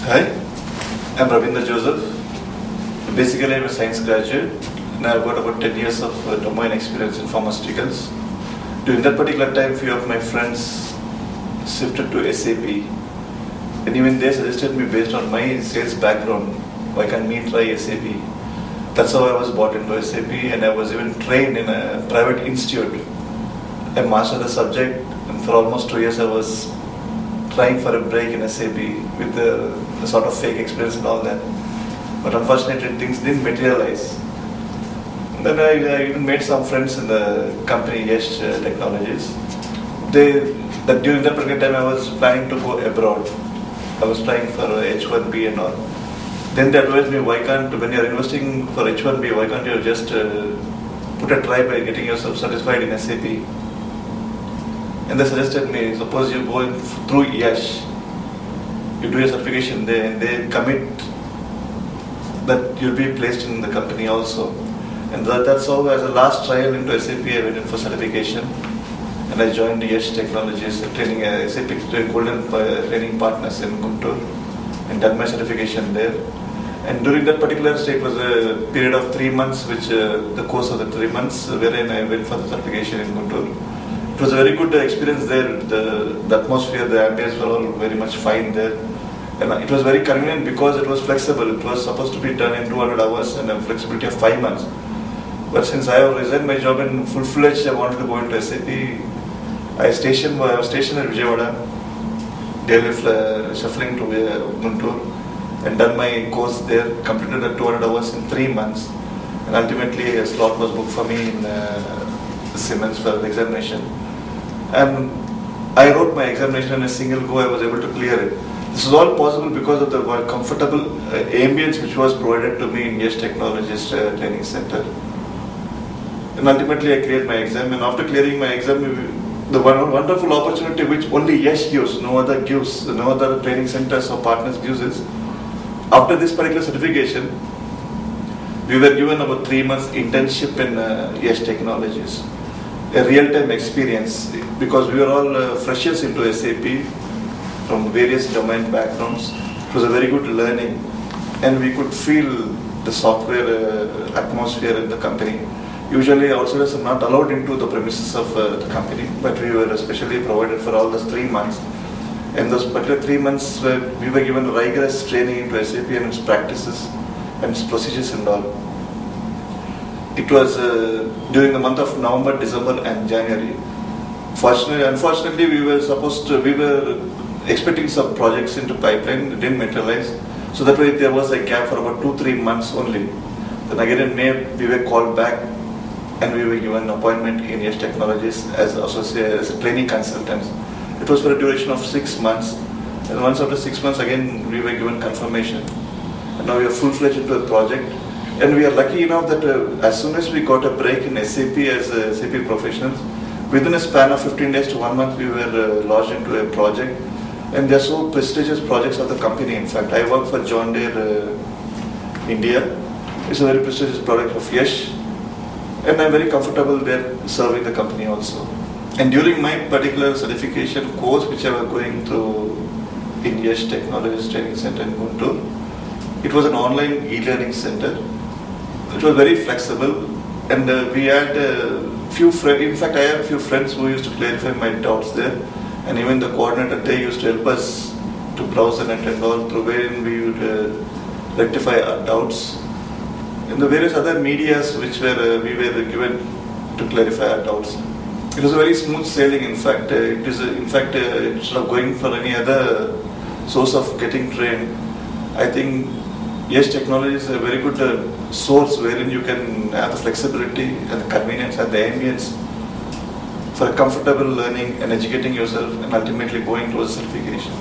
Hi, I'm Ravindra Joseph. Basically, I'm a science graduate and I've got about 10 years of domain experience in pharmaceuticals. During that particular time, few of my friends shifted to SAP, and even they suggested me based on my sales background, why can't me try SAP? That's how I was brought into SAP, and I was even trained in a private institute. I mastered the subject, and for almost 2 years I was trying for a break in SAP with the sort of fake experience and all that. But unfortunately, things didn't materialize. Then I even made some friends in the company Yash Technologies. During that particular time, I was planning to go abroad. I was trying for H1B and all. Then they advised me, why can't, when you're investing for H1B, why can't you just put a try by getting yourself satisfied in SAP? And they suggested me, suppose you go through Yash, you do your certification there, and they commit that you'll be placed in the company also. And that's how, as a last trial into SAP, I went in for certification, and I joined Yash Technologies, training SAP Golden Training Partners in Guntur, and done my certification there. And during that particular stage, it was a period of 3 months, which the course of the 3 months, wherein I went for the certification in Guntur. It was a very good experience there. The atmosphere, the ambience were all very much fine there. And it was very convenient because it was flexible. It was supposed to be done in 200 hours and a flexibility of 5 months. But since I have resigned my job in full-fledged, I wanted to go into SAP. I was stationed at Vijayawada, daily shuffling to Guntur, and done my course there, completed the 200 hours in 3 months. And ultimately, a slot was booked for me in Siemens for the examination. And I wrote my examination in a single go. I was able to clear it. This is all possible because of the comfortable ambience which was provided to me in Yash Technologies Training Center. And ultimately I cleared my exam, and after clearing my exam, the wonderful opportunity which only Yash gives, no other gives, no other training centers or partners gives is, after this particular certification, we were given about 3 months internship in Yash Technologies. A real-time experience, because we were all freshers into SAP from various domain backgrounds. It was a very good learning, and we could feel the software atmosphere in the company. Usually outsiders are not allowed into the premises of the company, but we were especially provided for all those 3 months. And those particular 3 months, we were given rigorous training into SAP and its practices and its procedures and all. It was during the month of November, December and January. Unfortunately, we were expecting some projects into pipeline, it didn't materialize. So that way there was a gap for about 2-3 months only. Then again in May, we were called back and we were given an appointment in Yash Technologies as a training consultant. It was for a duration of 6 months. And once after 6 months, again we were given confirmation. And now we are full-fledged into the project. And we are lucky enough that as soon as we got a break in SAP as SAP professionals, within a span of 15 days to 1 month, we were lodged into a project. And they are so prestigious projects of the company. In fact, I work for John Deere India. It's a very prestigious product of Yash. And I'm very comfortable there serving the company also. And during my particular certification course, which I was going through in Yash Technologies Training Center in Guntur, it was an online e-learning center. It was very flexible, and we had few friends. In fact, I have a few friends who used to clarify my doubts there, and even the coordinator, they used to help us to browse the net and all, through wherein we would rectify our doubts. And the various other medias which we were given to clarify our doubts. It was a very smooth sailing. In fact, instead of going for any other source of getting trained, I think Yash Technology is a very good source wherein you can have the flexibility and the convenience and the ambience for comfortable learning and educating yourself and ultimately going towards certification.